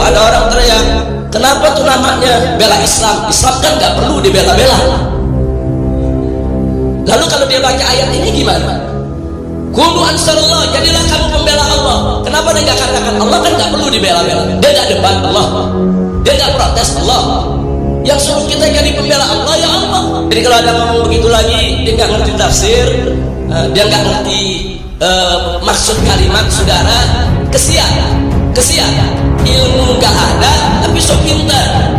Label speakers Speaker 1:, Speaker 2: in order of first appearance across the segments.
Speaker 1: ada orang teriak, kenapa tuh namanya bela Islam? Islam kan nggak perlu dibela-bela. Lalu kalau dia baca ayat ini gimana? Kunu ansarullah, jadilah kamu pembela Allah. Kenapa dia nggak katakan Allah kan nggak perlu dibela-bela? Dia nggak debat Allah, dia nggak protes Allah. Yang suruh kita jadi pembela Allah ya Allah. Jadi kalau ada ngomong begitu lagi, dia nggak ngerti tafsir, dia nggak ngerti maksud kalimat, saudara. Kesian, ilmu nggak ada tapi sok pintar.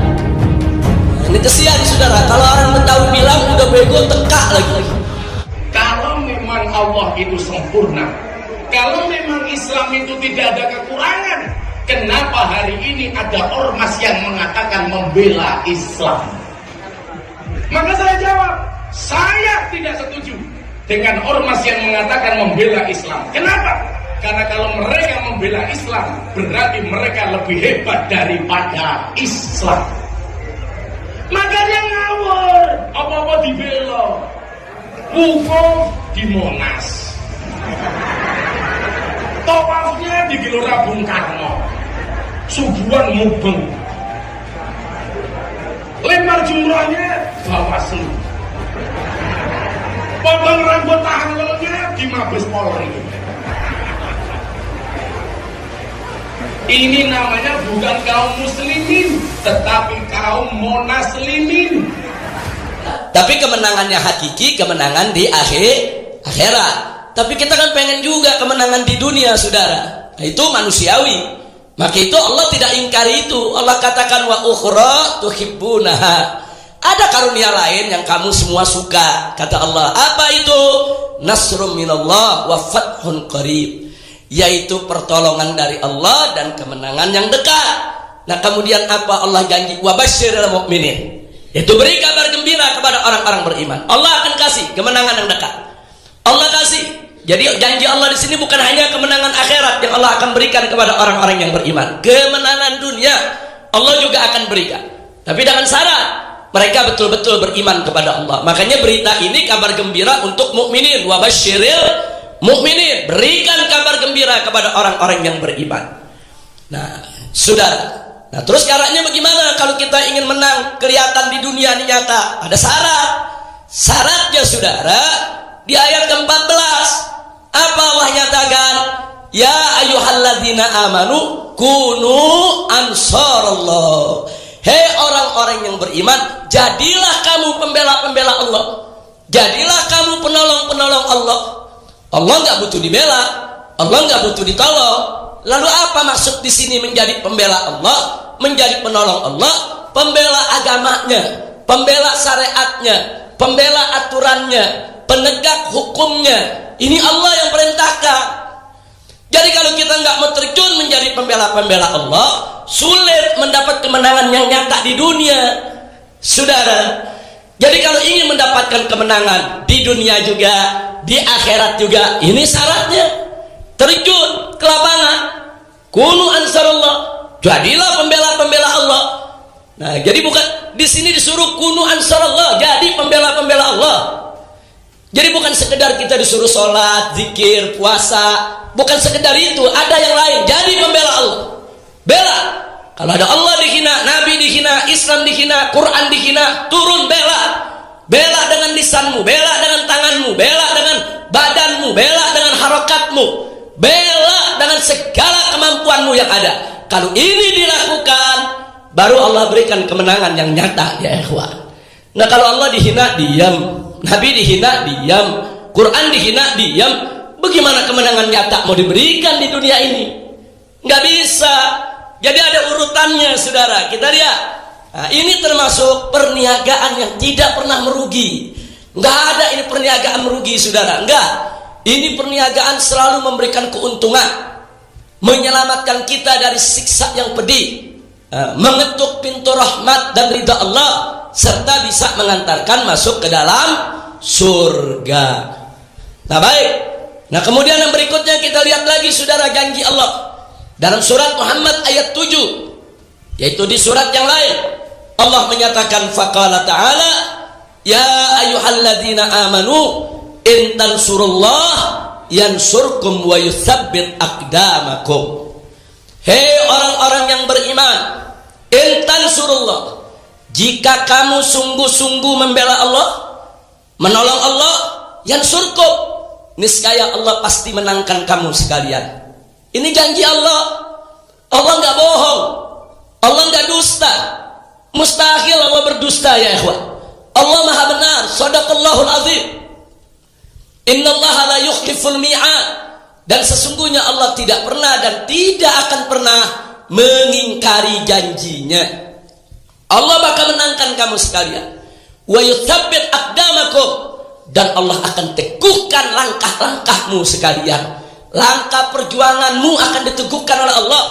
Speaker 1: Ini kesian saudara. Kalau orang Betawi bilang udah bego, teka lagi.
Speaker 2: Kalau memang Allah itu sempurna, kalau memang Islam itu tidak ada kekurangan, kenapa hari ini ada ormas yang mengatakan membela Islam? Maka saya jawab, saya tidak setuju dengan ormas yang mengatakan membela Islam. Kenapa? Karena kalau mereka membela Islam, berarti mereka lebih hebat daripada Islam. Maka dia ngawur, apa-apa dibela. Wukuf di Monas, tawafnya di Gelora Bung Karno, subuhan mubeng, lempar jumrahnya Bawaslu, potong rambut tahlilnya di Mabes Polri. Ini namanya bukan kaum muslimin, tetapi kaum monaslimin.
Speaker 1: Tapi kemenangannya hakiki, kemenangan di akhirat. Tapi kita kan pengen juga kemenangan di dunia, saudara. Nah, itu manusiawi. Maka itu Allah tidak ingkari itu. Allah katakan wa ukhra tuhibbunaha. Ada karunia lain yang kamu semua suka, kata Allah. Apa itu? Nasrum minallah wa fathun qarib. Yaitu pertolongan dari Allah dan kemenangan yang dekat. Nah, kemudian apa Allah janji? Wa basyiril mu'minin. Itu beri kabar gembira kepada orang-orang beriman. Allah akan kasih kemenangan yang dekat. Allah kasih. Jadi janji Allah di sini bukan hanya kemenangan akhirat yang Allah akan berikan kepada orang-orang yang beriman. Kemenangan dunia Allah juga akan berikan. Tapi dengan syarat mereka betul-betul beriman kepada Allah. Makanya berita ini kabar gembira untuk mukminin. Wa basyiril mukminin. Berikan kabar gembira kepada orang-orang yang beriman. Nah, saudara. Nah, terus caranya bagaimana kalau kita ingin menang kelihatan di dunia ini nyata? Ada syarat. Syaratnya saudara di ayat ke-14. Apa Allah nyatakan? Ya ayyuhalladzina amanu kunu ansarallah. Hei orang-orang yang beriman, jadilah kamu pembela-pembela Allah. Jadilah kamu penolong-penolong Allah. Allah nggak butuh dibela, Allah nggak butuh ditolong. Lalu apa maksud di sini menjadi pembela Allah, menjadi penolong Allah, pembela agamanya, pembela syariatnya, pembela aturannya, penegak hukumnya. Ini Allah yang perintahkan. Jadi kalau kita nggak mau terjun menjadi pembela-pembela Allah, sulit mendapat kemenangan yang nyata di dunia, saudara. Jadi kalau ingin mendapatkan kemenangan di dunia juga, di akhirat juga, ini syaratnya. Terjun ke lapangan, kunu ansarullah, jadilah pembela-pembela Allah. Nah, jadi bukan di sini disuruh kunu ansarullah, jadi pembela-pembela Allah. Jadi bukan sekedar kita disuruh sholat, zikir, puasa, bukan sekedar itu. Ada yang lain. Jadi pembela Allah. Bela. Kalau ada Allah dihina, Nabi dihina, Islam dihina, Quran dihina, turun bela. Bela dengan lisanmu, bela dengan tanganmu, bela dengan badanmu, bela dengan harokatmu, bela dengan segala kemampuanmu yang ada. Kalau ini dilakukan, baru Allah berikan kemenangan yang nyata, ya ikhwan. Nah, kalau Allah dihina, diam. Nabi dihina, diam. Quran dihina, diam. Bagaimana kemenangan nyata mau diberikan di dunia ini? Nggak bisa. Jadi ada urutannya, saudara. Kita lihat. Nah, ini termasuk perniagaan yang tidak pernah merugi. Nggak ada ini perniagaan merugi, saudara. Nggak. Ini perniagaan selalu memberikan keuntungan, menyelamatkan kita dari siksa yang pedih, mengetuk pintu rahmat dan ridha Allah, serta bisa mengantarkan masuk ke dalam surga. Nah, baik. Nah, kemudian yang berikutnya kita lihat lagi, saudara, janji Allah dalam surat Muhammad ayat 7, yaitu di surat yang lain Allah menyatakan faqala ta'ala ya ayyuhalladzina amanu in tansurullah yansurkum wa yutsabbit aqdamakum. Hei orang-orang orang yang beriman, in tansurullah, jika kamu sungguh-sungguh membela Allah, menolong Allah, yansurkum, niscaya Allah pasti menangkan kamu sekalian. Ini janji Allah. Allah nggak bohong, Allah nggak dusta. Mustahil Allah berdusta ya ikhwan. Allah maha benar. Shadaqallahul azim. Innallaha la yukhliful mi'ad. Dan sesungguhnya Allah tidak pernah dan tidak akan pernah mengingkari janjinya. Allah bakal menangkan kamu sekalian. Wa yuthabbit aqdamakum, dan Allah akan teguhkan langkah-langkahmu sekalian. Langkah perjuanganmu akan diteguhkan oleh Allah.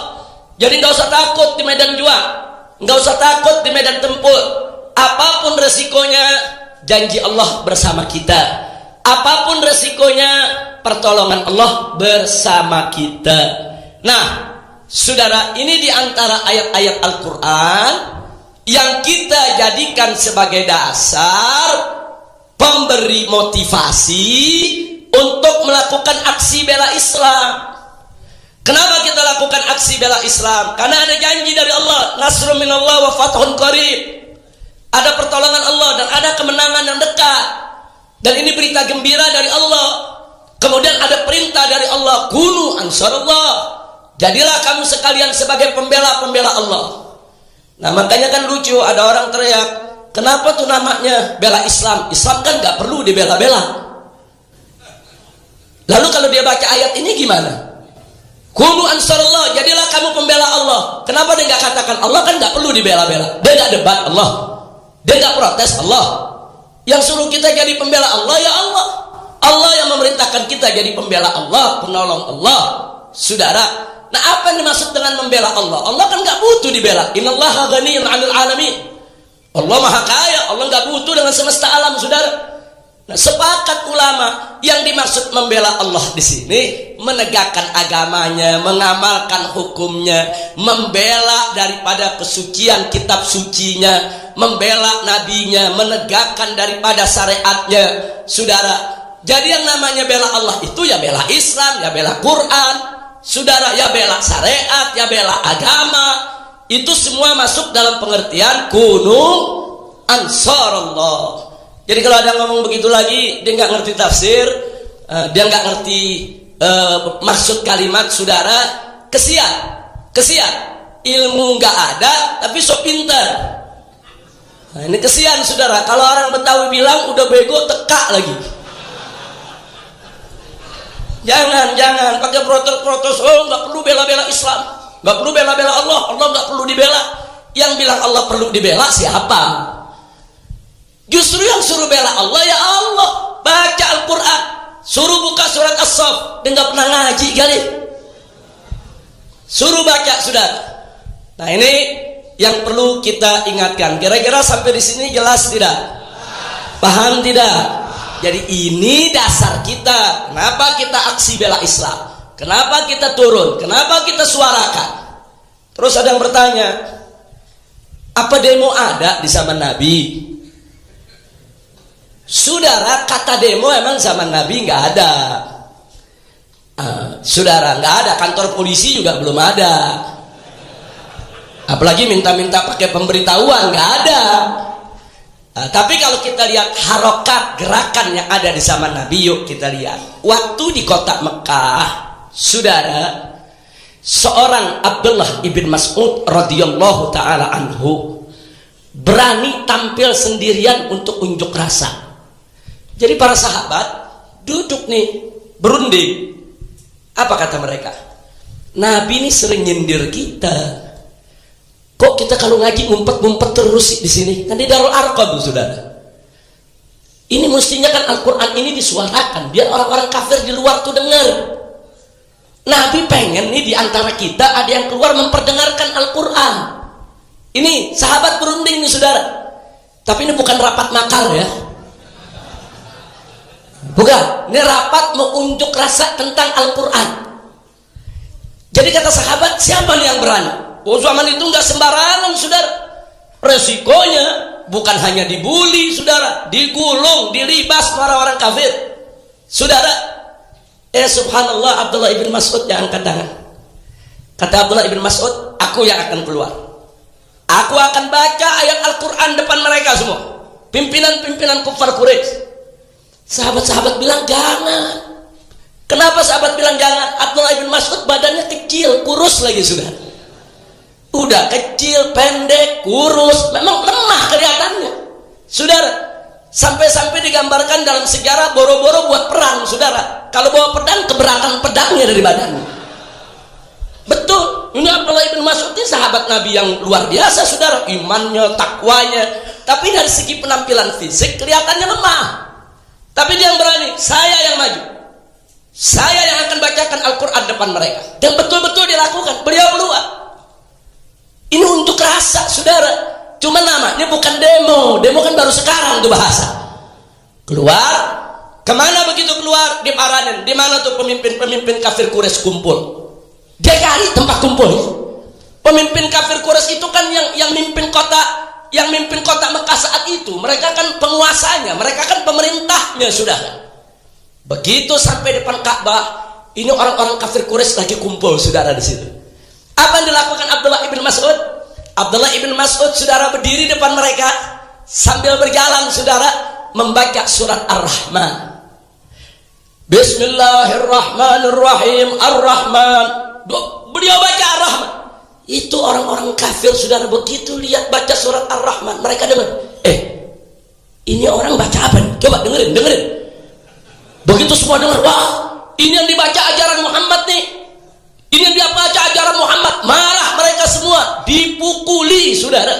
Speaker 1: Jadi nggak usah takut di medan juang, nggak usah takut di medan tempur. Apapun resikonya, janji Allah bersama kita. Apapun resikonya, pertolongan Allah bersama kita. Nah, saudara, ini diantara ayat-ayat Al-Quran yang kita jadikan sebagai dasar pemberi motivasi untuk melakukan aksi bela Islam. Kenapa kita lakukan aksi bela Islam? Karena ada janji dari Allah, nasrun minallah wa fathun qarib. Ada pertolongan Allah dan ada kemenangan yang dekat. Dan ini berita gembira dari Allah. Kemudian ada perintah dari Allah, kunu ansarullah, jadilah kamu sekalian sebagai pembela-pembela Allah. Nah, makanya kan lucu, ada orang teriak, kenapa tuh namanya bela Islam? Islam kan gak perlu dibela-bela. Lalu kalau dia baca ayat ini gimana? Kunu ansarullah, jadilah kamu pembela Allah. Kenapa dia nggak katakan Allah kan nggak perlu dibela-bela? Dia nggak debat Allah, dia nggak protes Allah. Yang suruh kita jadi pembela Allah ya Allah. Allah yang memerintahkan kita jadi pembela Allah, penolong Allah, saudara. Nah, apa yang dimaksud dengan membela Allah? Allah kan nggak butuh dibela. Innallaha ghaniyyun 'anil 'alamin. Allah maha kaya, Allah nggak butuh dengan semesta alam, saudara. Nah, sepakat ulama yang dimaksud membela Allah di sini menegakkan agamanya, mengamalkan hukumnya, membela daripada kesucian kitab sucinya, membela nabinya, menegakkan daripada syariatnya, saudara. Jadi yang namanya bela Allah itu ya bela Islam, ya bela Quran, saudara, ya bela syariat, ya bela agama. Itu semua masuk dalam pengertian kunu ansarullah. Jadi kalau ada ngomong begitu lagi, dia nggak ngerti tafsir, dia nggak ngerti maksud kalimat, saudara, kesian, ilmu nggak ada, tapi sok pintar. Nah, ini kesian, saudara. Kalau orang Betawi bilang udah bego, teka lagi. Jangan pakai protes, oh nggak perlu bela-bela Islam, nggak perlu bela-bela Allah nggak perlu dibela. Yang bilang Allah perlu dibela siapa? Justru yang suruh bela Allah ya Allah. Baca Al-Quran, suruh buka surat As-Saff, dia nggak pernah ngaji kali. Suruh baca, saudara. Nah, ini yang perlu kita ingatkan. Kira-kira sampai di sini jelas tidak? Paham tidak? Jadi ini dasar kita. Kenapa kita aksi bela Islam? Kenapa kita turun? Kenapa kita suarakan? Terus ada yang bertanya, apa demo ada di zaman Nabi? Saudara, kata demo emang zaman Nabi nggak ada. Saudara, nggak ada. Kantor polisi juga belum ada. Apalagi minta-minta pakai pemberitahuan, nggak ada. Tapi kalau kita lihat harokat gerakan yang ada di zaman Nabi, yuk kita lihat. Waktu di kota Mekah, saudara, seorang Abdullah ibn Mas'ud radhiyallahu taala anhu berani tampil sendirian untuk unjuk rasa. Jadi para sahabat duduk nih berunding. Apa kata mereka? Nabi ini sering nyindir kita. Kok kita kalau ngaji ngumpet-ngumpet terus di sini? Kan di Darul Arqam, saudara. Ini mestinya kan Al-Quran ini disuarakan biar orang-orang kafir di luar tuh dengar. Nabi pengen nih di antara kita ada yang keluar memperdengarkan Al-Quran. Ini sahabat berunding nih, saudara. Tapi ini bukan rapat makar ya. Bukan, ini rapat mau unjuk rasa tentang Al-Quran. Jadi kata sahabat, siapa nih yang berani? Oh, zaman itu nggak sembarangan, saudara. Resikonya bukan hanya dibully, saudara, digulung, dilibas orang-orang kafir, saudara. Subhanallah, Abdullah ibn Mas'ud yang angkat tangan. Kata Abdullah ibn Mas'ud, aku yang akan keluar. Aku akan baca ayat Al-Quran depan mereka semua, pimpinan-pimpinan kufar Quraisy. Sahabat-sahabat bilang jangan. Kenapa sahabat bilang jangan? Abdullah bin Mas'ud badannya kecil, kurus lagi sudah. Udah kecil, pendek, kurus, memang lemah kelihatannya. Saudara, sampai-sampai digambarkan dalam sejarah boro-boro buat perang, saudara. Kalau bawa pedang, keberangan pedangnya dari badannya. Betul, ini Abdullah bin Mas'ud ini sahabat Nabi yang luar biasa, saudara. Imannya, takwanya. Tapi dari segi penampilan fisik kelihatannya lemah. Tapi dia yang berani, saya yang maju. Saya yang akan bacakan Al-Quran depan mereka. Dan betul-betul dilakukan. Beliau keluar. Ini untuk rasa, saudara. Cuma namanya bukan demo. Demo kan baru sekarang tuh bahasa. Keluar. Kemana begitu keluar? Di Paranen. Di mana tuh pemimpin-pemimpin kafir Quraisy kumpul? Dia cari tempat kumpul. Pemimpin kafir Quraisy itu kan yang mimpin kota Mekah saat itu. Mereka kan penguasanya. Mereka kan pemerintahnya, saudara. Begitu sampai depan Ka'bah, ini orang-orang kafir Quraisy lagi kumpul, saudara, di situ. Apa yang dilakukan Abdullah ibn Mas'ud? Abdullah ibn Mas'ud, saudara, berdiri depan mereka sambil berjalan, saudara, membaca surat Ar-Rahman. Bismillahirrahmanirrahim. Ar-Rahman. Beliau baca Ar-Rahman. Itu orang-orang kafir, saudara, begitu lihat baca surat Ar-Rahman, mereka dengar, ini orang baca apa nih? Coba dengerin. Begitu semua dengar, wah, ini yang dibaca ajaran Muhammad nih. Ini yang dibaca ajaran Muhammad. Marah mereka semua, dipukuli, saudara.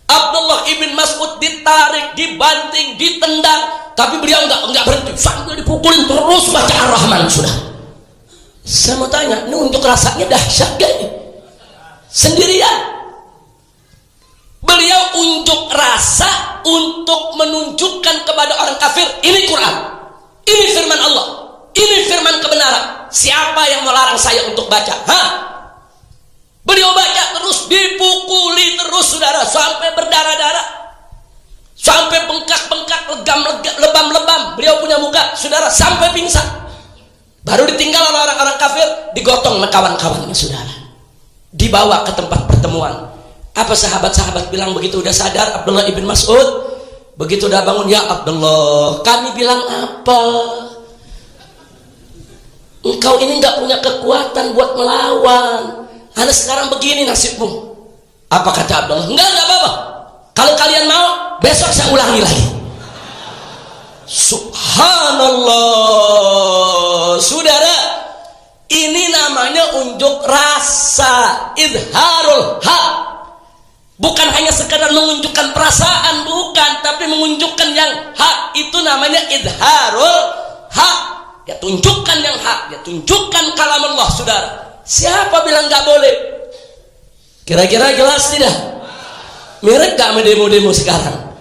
Speaker 1: Abdullah ibn Mas'ud ditarik, dibanting, ditendang, tapi beliau enggak berhenti. Sambil dipukulin terus baca Ar-Rahman, sudah. Saya mau tanya, ini untuk rasanya dahsyat gak ini? Sendirian. Beliau unjuk rasa untuk menunjukkan kepada orang kafir, ini Quran. Ini firman Allah. Ini firman kebenaran. Siapa yang melarang saya untuk baca? Beliau baca terus, dipukuli terus, saudara, sampai berdarah-darah, sampai bengkak-bengkak, lebam-lebam. Beliau punya muka, saudara, sampai pingsan. Baru ditinggal oleh orang-orang kafir, digotong oleh kawan-kawannya, saudara. Dibawa ke tempat pertemuan. Apa sahabat-sahabat bilang begitu udah sadar Abdullah ibn Mas'ud? Begitu udah bangun, ya Abdullah, kami bilang apa? Engkau ini nggak punya kekuatan buat melawan. Karena sekarang begini nasibmu. Apa kata Abdullah? Enggak apa-apa. Kalau kalian mau, besok saya ulangi lagi. Subhanallah, saudara. Ini namanya unjuk rasa, idharul haq. Bukan hanya sekadar menunjukkan perasaan, bukan, tapi menunjukkan yang hak. Itu namanya idharul hak. Ya tunjukkan yang hak, ya tunjukkan kalam Allah, saudara. Siapa bilang nggak boleh? Kira-kira jelas tidak? Mirip gak sama demo-demo sekarang?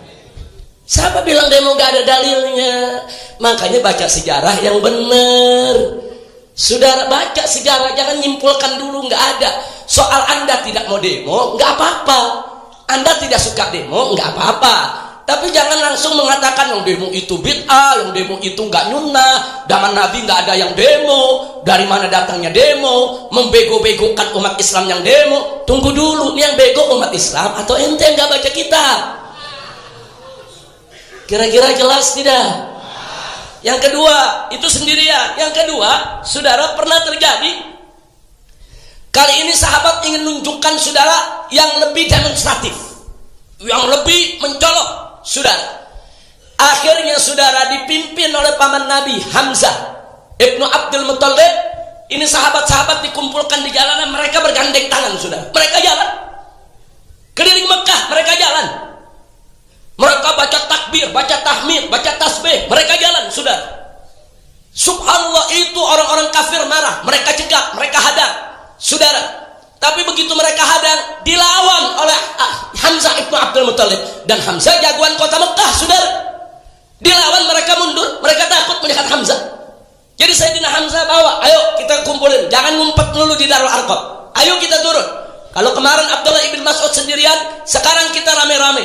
Speaker 1: Siapa bilang demo gak ada dalilnya? Makanya baca sejarah yang benar. Saudara, baca sejarah, jangan nyimpulkan dulu, nggak ada. Soal Anda tidak mau demo, nggak apa-apa. Anda tidak suka demo, nggak apa-apa. Tapi jangan langsung mengatakan yang demo itu bid'ah, yang demo itu nggak nyunnah. Zaman Nabi nggak ada yang demo. Dari mana datangnya demo? Membego-begokan umat Islam yang demo. Tunggu dulu, ini yang bego umat Islam atau ente yang nggak baca kitab? Kira-kira jelas tidak? Yang kedua, itu sendirian. Yang kedua, saudara, pernah terjadi kali ini sahabat ingin menunjukkan, saudara, yang lebih demonstratif, yang lebih mencolok, saudara. Akhirnya, saudara, dipimpin oleh paman Nabi Hamzah Ibnu Abdul Muttalib. Ini sahabat-sahabat dikumpulkan di jalanan, mereka bergandeng tangan, saudara. Mereka jalan keliling Mekah, mereka jalan. Mereka baca takbir, baca tahmid, baca tasbih, mereka jalan, saudara. Subhanallah, itu orang-orang kafir marah, mereka cegat, mereka hadang, saudara. Tapi begitu mereka hadang, dilawan oleh Hamzah ibnu Abdul Muttalib. Dan Hamzah jagoan kota Mekah, saudara. Dilawan, mereka mundur, mereka takut melihat Hamzah. Jadi Sayyidina Hamzah bawa, ayo kita kumpulin, jangan ngumpet dulu di Darul Arqam. Ayo kita turun. Kalau kemarin Abdullah ibn Mas'ud sendirian, sekarang kita rame-rame.